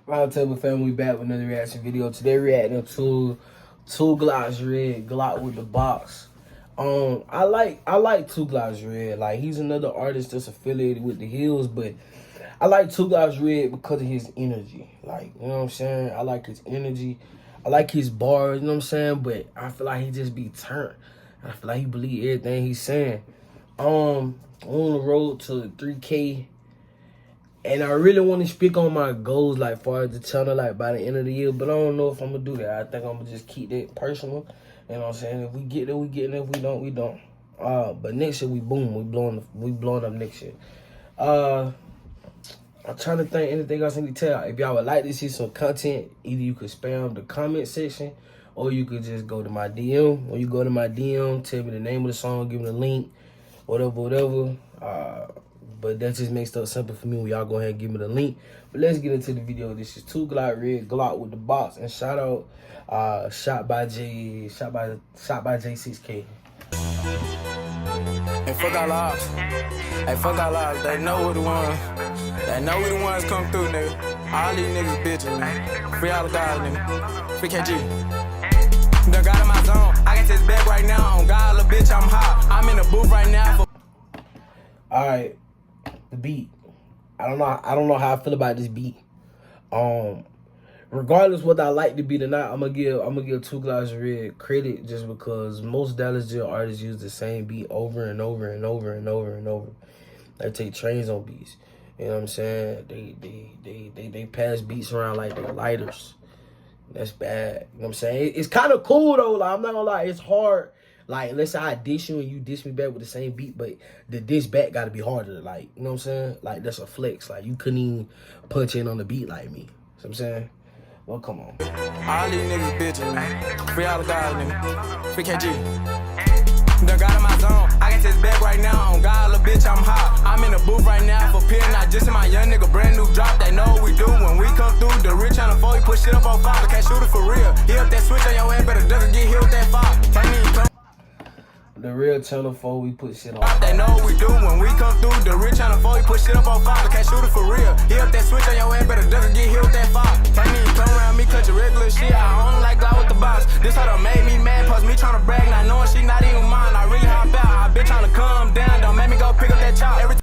Roundtable family, we back with another reaction video. Today reacting to 2GLOCKSRED, Glock with the box. I like 2GLOCKSRED. Like, he's another artist that's affiliated with the Hills, but I like 2GLOCKSRED because of his energy. Like, you know what I'm saying? I like his energy. I like his bars, you know what I'm saying? But I feel like he just be turned. I feel like he believe everything he's saying. On the road to 3K. And I really want to speak on my goals, like, far as the channel, like, by the end of the year. But I don't know if I'm going to do that. I think I'm going to just keep that personal. You know what I'm saying? If we get there, we get there. If we don't, we don't. But next year, we blowing up next year. I'm trying to think anything else I need to tell. If y'all would like to see some content, either you could spam the comment section, or you could just go to my DM. When you go to my DM, tell me the name of the song, give me the link, whatever. But that just makes stuff simple for me when y'all go ahead and give me the link. But let's get into the video. This is 2GLOCKSRED, Glock with the box. And shout out, shot by J6K. Hey, fuck our lives. Hey, fuck our lives. They know we the ones. They know we the ones come through, nigga. All these niggas bitches, nigga. Free all the guys, nigga. Free KG. Done got in my zone. I got this bag right now. On God, little bitch, I'm hot. I'm in the booth right now. Alright. The beat. I don't know how I feel about this beat. Regardless whether I like the beat or not, I'm gonna give 2GLOCKSRED credit just because most Dallas jail artists use the same beat over and over and over and over and over. They take trains on beats. You know what I'm saying? They pass beats around like they're lighters. That's bad. You know what I'm saying? It's kind of cool though. Like, I'm not gonna lie, it's hard. Like, let's say I diss you and you diss me back with the same beat, but the diss back gotta be harder. Like, you know what I'm saying? Like, that's a flex. Like, you couldn't even punch in on the beat like me. You know what I'm saying? Well, come on. All these niggas bitches, man. Free all the guys, nigga. Free KG. Done got in my zone. I got this bag right now. On God, little bitch, I'm hot. I'm in the booth right now for peer. Not just in my young nigga, brand new drop. They know what we do when we come through. The rich on the phone, push shit up on fire. Can't shoot it for real. Hit up that switch on your head, better duck and get hit with that fire. Can't even come. The real channel 4, we put shit on. They know what we do when we come through. The rich on the phone, push shit up on fire. Can't shoot it for real. Hit up that switch on your head, better duck and get hit with that fire. Can't even come around me, cut your regular shit. I only like Glock with the box. This how done made me mad, plus me trying to brag, not knowing she not even mine. I really hop out. I been trying to calm down. Don't make me go pick up that chop.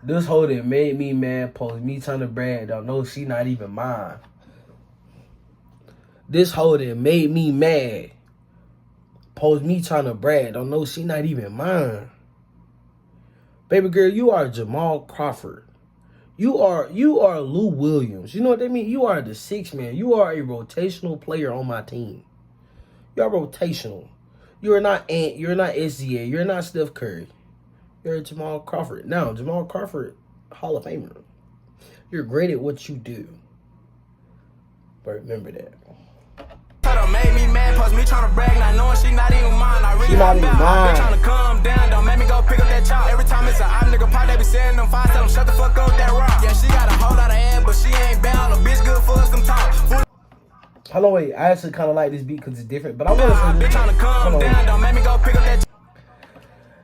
This hoe that made me mad, post me trying to brag, don't know she not even mine. This hoe that made me mad, post me trying to brag, don't know she not even mine. Baby girl, you are Jamal Crawford. You are Lou Williams. You know what that means? You are the 6th man. You are a rotational player on my team. You are rotational. You are not Ant. You're not SZA. You're not Steph Curry. You're Jamal Crawford. Now, Jamal Crawford, Hall of Famer. You're great at what you do. But remember that. Made me mad, plus me trying to brag, not knowing she not even mine. I really not even mine. Trying to calm down, don't make me go pick up that chop. Every time it's a hot nigga pop, they be saying them five, tell them shut the fuck up with that rock. Yeah, she got a whole lot of ass, but she ain't bound. A bitch good for us, them talk. Hold on, wait. I actually kind of like this beat because it's different, but I want to say this. Trying to calm down, don't make me go pick up that.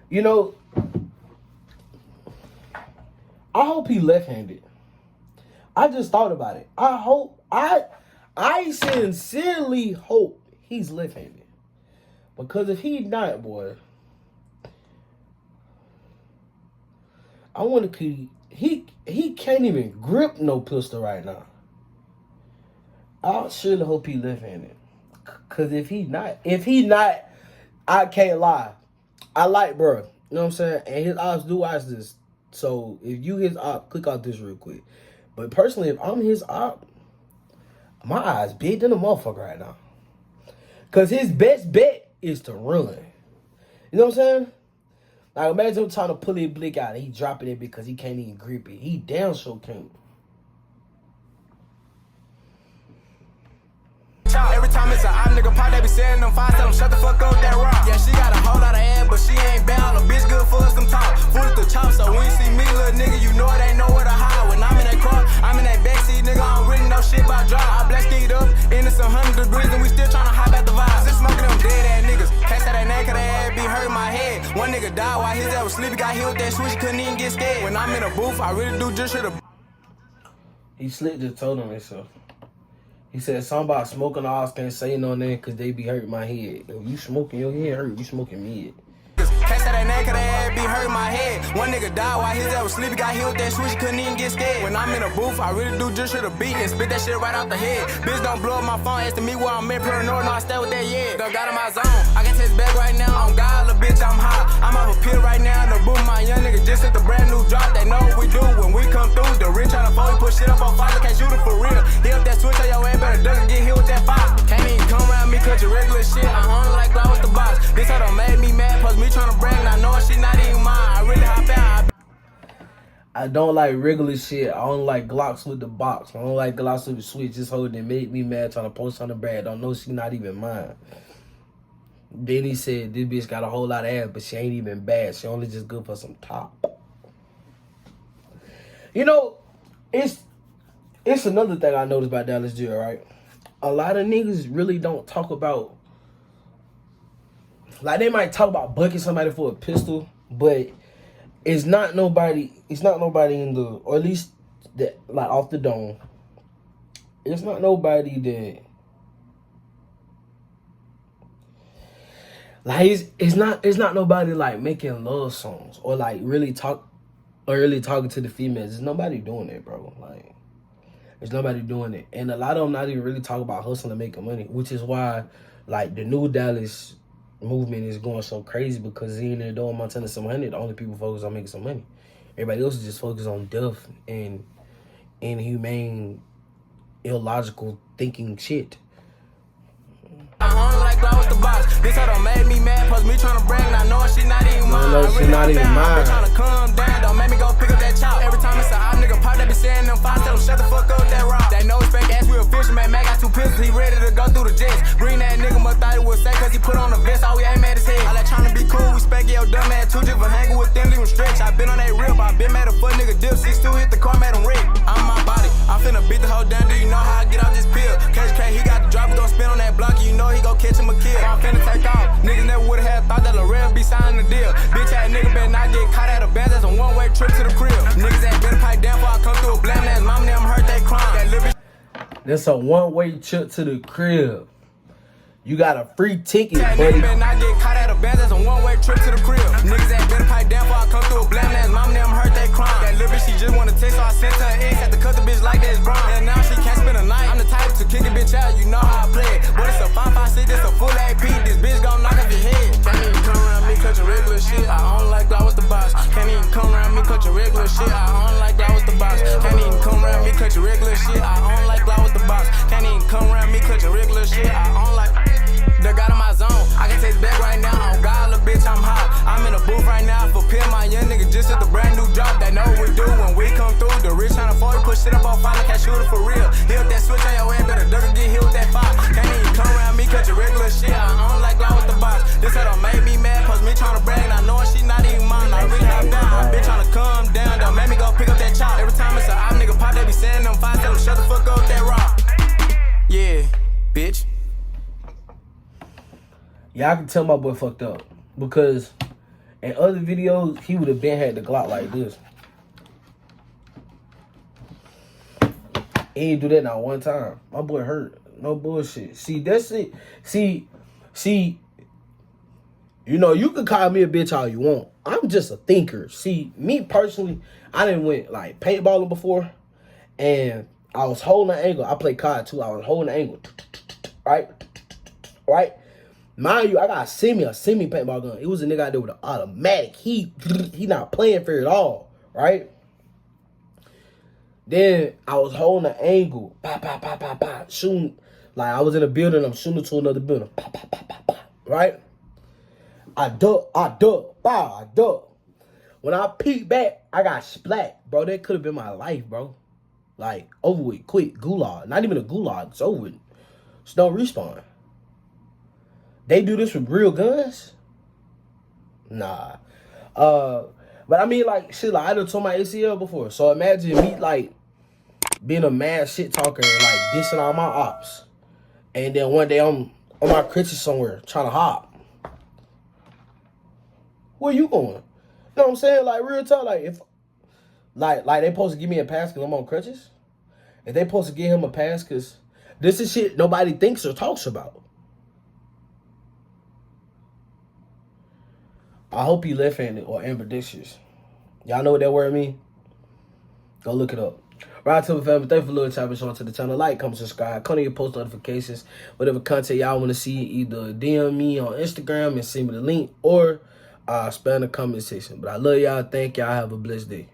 You know, I hope he left-handed. I just thought about it. I sincerely hope he's left-handed. Because if he's not, boy, I want to he can't even grip no pistol right now. I surely hope he left-handed. Cause if he not, I can't lie. I like bro. You know what I'm saying? And his ops do watch this. So if you his op, click out this real quick. But personally, if I'm his op, my eyes big than a motherfucker right now. Because his best bet is to run. You know what I'm saying? Like, imagine him trying to pull his Blick out and he dropping it because he can't even grip it. He damn sure can't. Every time it's a hot nigga pop, they be saying them five, tell them shut the fuck up with that rock. Yeah, she got a whole lot of ass, but she ain't bound. A bitch good for us, them talk. Fool with the chop, so when you see me, little nigga, you know it ain't nowhere to hide. When I'm in that car, I'm in that backseat, nigga, I don't really know shit about drive. I black skied up, into some 100 degrees, and we still trying to hop at the vibes. Just smoking them dead ass niggas. Can't say that name, cause that ass be hurting my head. One nigga died while his ass was sleeping, got hit with that switch, couldn't even get scared. When I'm in a booth, I really do just shit. He slick just told him himself. He said something about smoking off, can't say no name because they be hurting my head. If you smoking, your head hurt. You smoking mid. Can't say that name cause they ass be hurting my head. One nigga died while his ass was sleeping. Got hit with that switch, couldn't even get scared. When I'm in a booth, I really do just shit a beat and spit that shit right out the head. Bitch don't blow up my phone, asking me where I'm at. Paranoid, no, I stay with that, yeah. Done got in my zone. I can taste back right now. On God, little bitch, I'm hot. I'm off a pill right now in the booth. My young nigga just hit the brand new drop. They know what we do when we come through. The rich tryna fold, we put shit up on fire. Can't shoot it for real. Hit up that switch on your ass, better duck and get hit with that fire. Can't even come around me, cut your regular shit. I only like Glock with the box. This how done made me mad, plus me tryna brag, and I know she not even mine. I really hop out. I don't like regular shit. I don't like Glocks with the box. I don't like Glocks with the switch. Just holding it made me mad trying to post on the brand. Don't know she not even mine. Then he said this bitch got a whole lot of ass, but she ain't even bad. She only just good for some top. You know, it's another thing I noticed about Dallas Jail, right? A lot of niggas really don't talk about, like, they might talk about bucking somebody for a pistol, but it's not nobody in the, or at least that, like, off the dome. It's not nobody that, like, it's not nobody like making love songs or like really talking to the females. There's nobody doing it, bro. Like, there's nobody doing it, and a lot of them not even really talking about hustling and making money, which is why, like, the new Dallas movement is going so crazy, because in there doing Montana some money, the only people focused on making some money. Everybody else is just focused on death and inhumane, illogical thinking shit. I only like Glock with the box. This how done made me mad, plus me tryna brag, and I know she not even mine. No, she not even mine. Tryna calm down, don't make me go pick up that chop. Every time it's a hot nigga pop, they be saying them five, tell them shut the fuck up with that rock. They know it's fake ass, we a fisherman, man got 2 pistols, he ready to go through the jets. Green that nigga must thought it was safe, cause he put on the vest, all we aim at his head. I like tryna be cool, we spank your dumb ass too, just for hanging with them, leave him stretch. I been on that rip, I been mad a fuck nigga dip, 6'2", hit the car, made him wreck. I'm my body, I'm finna beat the whole down, do you know how I get off this pill? Catch K, he got the drop, we gon' spin on that block, you know he gon' catch him a kill. I'm finna take off, niggas never would've had thought that L'Oreal be signing the deal. Bitch ass nigga better not get caught at a band, that's a one-way trip to the crib. Niggas ain't better pipe down before I come through a blam ass, mom them hurt they crime. That little bitch. That's a one-way trip to the crib. You got a free ticket, That buddy. nigga better not get caught at a band, that's a one-way trip to the crib. Niggas ain't better pipe down before I come through a blam ass, mom them hurt they crime. That little bitch, she just wanna text, so I sent her an X, had to cut the bitch like that's Brown. And now she can't spend a night. I'm the type to kick a bitch out, you know how I play it. But it's a 5.56, this a full AP, this bitch gon' knock off your head. Can't even come around me, cut your regular shit. I don't like Glock with the box. Can't even come around me, cut your regular shit. I don't like Glock with the box. Can't even come around me, cut your regular shit. I don't like Glock with the box. Can't even come around me, cut your regular shit. I don't like. They got in my zone. I can taste back right now. On God, little bitch, I'm hot. I'm in a booth right now for pill. My young nigga just hit the brand new drop. They know what we do when we come through. The rich tryna fold, push shit up on fire. Can't shoot it for real. Hit that switch on your head, better duck and get hit with that fire. Can't even come around me, cut your regular shit. I don't like Glock with the box. This how done made me mad, plus me tryna brag, and I know she not even mine. I really hop down. I been tryna come down. Don't make me go pick up that chop. Every time it's a op nigga pop, they be saying them five, tell them shut the fuck up with that rock. Yeah, bitch. Y'all can tell my boy fucked up, because in other videos he would have been had the Glock like this. He ain't do that not one time. My boy hurt. No bullshit. See, that's it. See, you know, you can call me a bitch all you want. I'm just a thinker. See, me personally, I done went like paintballing before, and I was holding an angle. I play COD too. I was holding an angle. Right? Mind you, I got a semi paintball gun. It was a nigga out there with an automatic. He not playing fair at all, right? Then I was holding an angle, shooting. Like, I was in a building, I'm shooting to another building, right? I duck. When I peeked back, I got splat, bro. That could have been my life, bro. Like, over with, quick, gulag. Not even a gulag, it's over with. It's no respawn. They do this with real guns? Nah. But I mean, like, shit, like, I done tore my ACL before. So imagine me, like, being a mad shit talker and, like, dissing all my ops. And then one day I'm on my crutches somewhere trying to hop. Where you going? You know what I'm saying? Like, real talk, like, if, like they supposed to give me a pass because I'm on crutches? If they supposed to give him a pass, because this is shit nobody thinks or talks about. I hope he left-handed or ambidextrous. Y'all know what that word mean? Go look it up. Right to the family. Thank you for little tapping on to the channel. Like, comment, subscribe. Come to your post notifications. Whatever content y'all want to see, either DM me on Instagram and send me the link or spam the comment section. But I love y'all. Thank y'all. Have a blessed day.